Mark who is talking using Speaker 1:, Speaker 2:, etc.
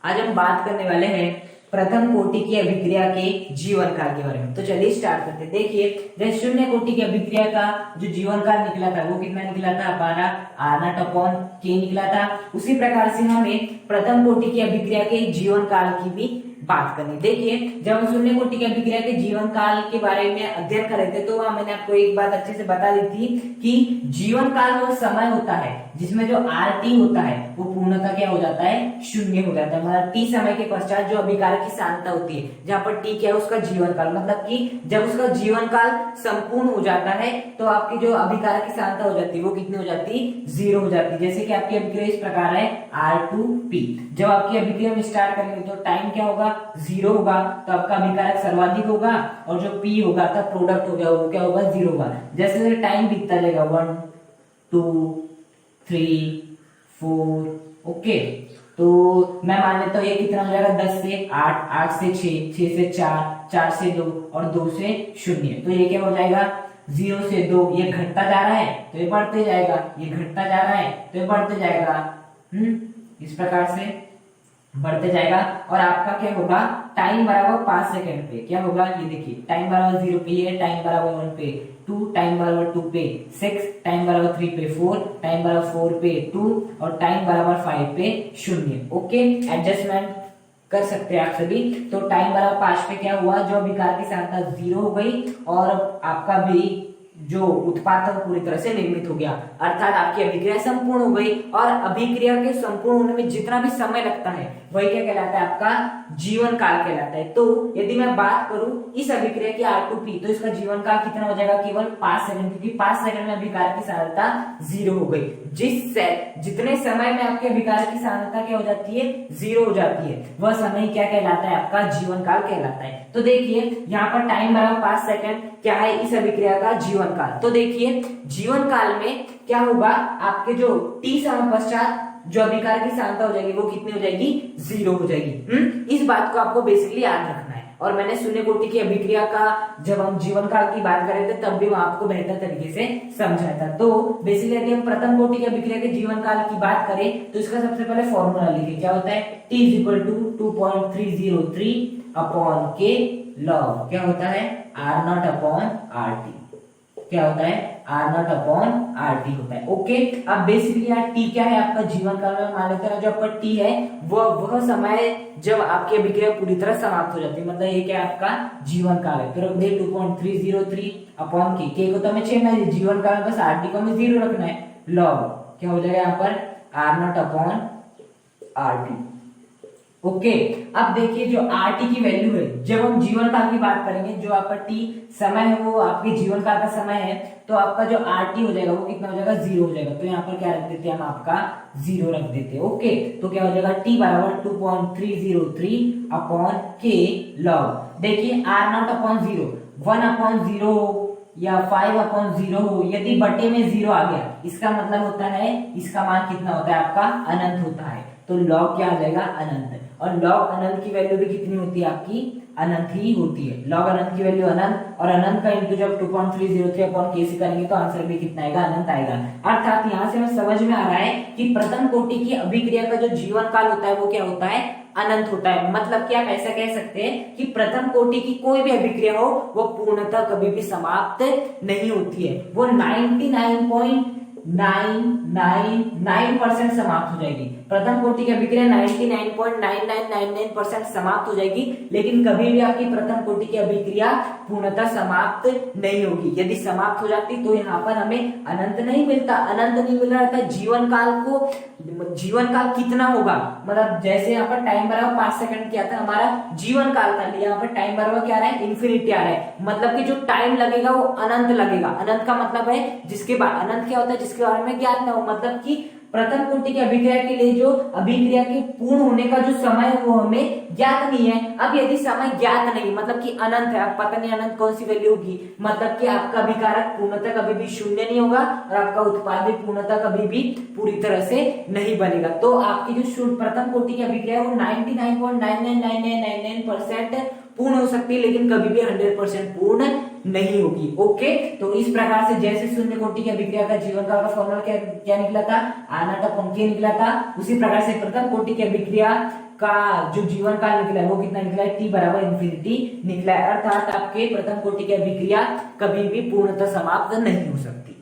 Speaker 1: आज हम बात करने वाले हैं प्रथम कोटि की अभिक्रिया के जीवन काल के बारे में। तो चलिए स्टार्ट करते हैं। देखिए, जैसे शून्य कोटि की अभिक्रिया का जो जीवन काल निकला था वो कितना निकला था, 12 R0/K निकला था। उसी प्रकार से हमें प्रथम कोटि की अभिक्रिया के जीवन काल की भी बात करनी। देखिए, जब हम शून्य कोटि की अभिक्रिया के जीवन काल के बारे में अध्ययन कर रहे थे तो वहां मैंने आपको एक बात अच्छे से बता दी थी कि जीवन काल वो समय होता है जिसमें जो RT होता है वो पूर्णतः क्या हो जाता है, शून्य हो जाता है। मतलब T समय के पश्चात जो अभिकारक की सांद्रता होती है, जहां पर T क्या है, उसका जीवन काल, मतलब कि जब उसका जीवन काल संपूर्ण हो जाता है तो आपकी जो अभिकारक की सांद्रता हो जाती है वो कितनी हो जाती है, 0 हो जाती है। जैसे कि आपकी अभिक्रिया इस प्रकार है R2P। जब आपकी अभिक्रिया में स्टार्ट करेंगे तो टाइम क्या होगा, 0 होगा, तो आपका अभिकारक सर्वाधिक होगा और जो P होगा तब प्रोडक्ट हो गया वो क्या होगा, 0 होगा। जैसे जैसे टाइम बीतता जाएगा 1 2 3 4, ओके, तो मैं मान लेता हूँ ये कितना हो जाएगा, 10 से 8, 8 से 6, 6 से 4, 4 से 2 और 2 से 0। तो ये क्या हो जाएगा, 0 से 2, ये घटता जा रहा है तो ये बढ़ते जाएगा, ये घटता जा रहा है तो ये बढ़ते जाएगा। इस प्रकार से बढ़ते जाएगा और आपका क्या होगा, टाइम बराबर 5 सेकंड पे क्या होगा, ये देखिए, टाइम बराबर 0 पे है, टाइम बराबर 1 पे 2, टाइम बराबर 2 पे 6, टाइम बराबर 3 पे 4, टाइम बराबर 4 पे 2 और टाइम बराबर 5 पे 0। ओके, एडजस्टमेंट कर सकते हैं आप सभी। तो टाइम बराबर 5 पे क्या हुआ, जो अभिकार की सांद्रता 0 हो गई और आपका भी जो उत्पाद था वो पूरी तरह से निर्मित हो गया, अर्थात आपकी अभिक्रिया संपूर्ण हो गई। और अभिक्रिया के संपूर्ण होने में जितना भी समय लगता है वही क्या कहलाता है, आपका जीवन काल कहलाता है। तो यदि मैं बात करूं इस अभिक्रिया की R2P, तो इसका जीवन काल कितना हो जाएगा, केवल 5 सेकंड, क्योंकि 5 सेकंड में अभिकार की सांद्रता 0 हो गई। जितने समय में आपके अभिकार की सांद्रता क्या हो जाती है, 0 हो जाती है, वह समय क्या कहलाता है, आपका जीवन काल कहलाता है। तो देखिए यहाँ पर टाइम बराबर 5 सेकंड क्या है, इस अभिक्रिया का जीवन काल। तो देखिए जीवन काल में क्या होगा, आपके जो T समय पश्चात जो अभिकार की सांद्रता हो जाएगी वो कितनी हो जाएगी, 0 हो जाएगी। इस बात को आपको बेसिकली याद रखना है। और मैंने शून्य कोटि की अभिक्रिया का जब हम जीवन काल की बात कर रहे थे तब भी मैं आपको बेहतर तरीके से समझाया था। तो बेसिकली यदि हम प्रथम कोटि की अभिक्रिया के जीवन काल की बात करें तो इसका सबसे पहले फॉर्मूला लिखिए, क्या होता है, T = 2.303/K log, क्या होता है, R0/RT, क्या होता है, R0/RT होता है। ओके, अब बेसिकली यहाँ T क्या है, आपका जीवन काल में मान लेते हैं जो आपका T है वह समय जब आपकी अभिक्रिया पूरी तरह समाप्त हो जाती है, मतलब ये क्या है, आपका जीवन काल है। तो रख दे 2.303/K, K को तो हमें छेड़ना है, जीवन काल में बस RT को हमें 0 रखना है, log क्या हो जाएगा यहाँ पर R0/RT। ओके, अब देखिए जो RT की वैल्यू है, जब हम जीवन काल की बात करेंगे, जो आपका T समय है वो आपके जीवन काल का समय है, तो आपका जो RT हो जाएगा वो कितना हो जाएगा, 0 हो जाएगा। तो यहाँ पर क्या रख देते हैं हम, आपका 0 रख देते हैं। ओके, तो क्या हो जाएगा, T बराबर 2.303/K log। देखिए R0/0 1/0 या 5/0 हो, यदि बटे में 0 आ गया इसका मतलब होता है इसका मान कितना होता है, आपका अनंत होता है। तो लॉग क्या आ जाएगा, अनंत। और लॉग अनंत की वैल्यू भी कितनी होती है, आपकी अनंत ही होती है। लॉग अनंत की वैल्यू अनंत, और अनंत का इंटू जब 2.303/K से करेंगे तो आंसर भी कितना आएगा, अनंत आएगा। अर्थात यहाँ से हमें समझ में आ रहा है कि प्रथम कोटि की अभिक्रिया का जो जीवन काल होता है वो क्या होता है, अनंत होता है। मतलब कि आप ऐसा कह सकते हैं कि प्रथम कोटि की कोई भी अभिक्रिया हो वो पूर्णतः कभी भी समाप्त नहीं होती है, वो 99.999% समाप्त हो जाएगी। प्रथम कोटि की अभिक्रिया 99.9999% समाप्त हो जाएगी, लेकिन कभी भी आपकी प्रथम कोटि की अभिक्रिया पूर्णतः समाप्त नहीं होगी। यदि समाप्त हो जाती तो यहाँ पर हमें अनंत नहीं मिलता, अनंत नहीं मिल रहा था। जीवन काल को, जीवन काल कितना होगा, मतलब जैसे यहाँ पर टाइम बराबर 5 सेकंड किया था हमारा जीवन काल था, यहाँ पर टाइम बराबर क्या आ रहा है, इन्फिनिटी आ रहा है। मतलब कि जो टाइम लगेगा वो अनंत लगेगा। अनंत का मतलब है जिसके बाद, अनंत क्या होता है, जिसके बारे में ज्ञात ना हो। मतलब कि प्रथम कोटि की अभिक्रिया के लिए जो अभिक्रिया के पूर्ण होने का जो समय है वो हमें ज्ञात नहीं है। अब यदि समय ज्ञात नहीं, मतलब कि अनंत है, अब पता नहीं अनंत कौन सी वैल्यू होगी, मतलब कि आपका अभिकारक पूर्णतः कभी भी शून्य नहीं होगा और आपका उत्पाद भी पूर्णतः कभी भी पूरी तरह से नहीं बनेगा। तो आपकी जो प्रथम कोटि की अभिक्रिया है वो 99.999999% पूर्ण हो सकती है लेकिन कभी भी 100% पूर्ण नहीं होगी। ओके, तो इस प्रकार से जैसे शून्य कोटि की अभिक्रिया का जीवन काल का फॉर्मूला क्या क्या निकला था, आना था पंक्ति निकला था, उसी प्रकार से प्रथम कोटि की अभिक्रिया का जो जीवन काल निकला है वो कितना निकला है, t बराबर इंफिनिटी निकला है। अर्थात आपके प्रथम कोटि की अभिक्रिया कभी भी पूर्णतः समाप्त नहीं हो सकती।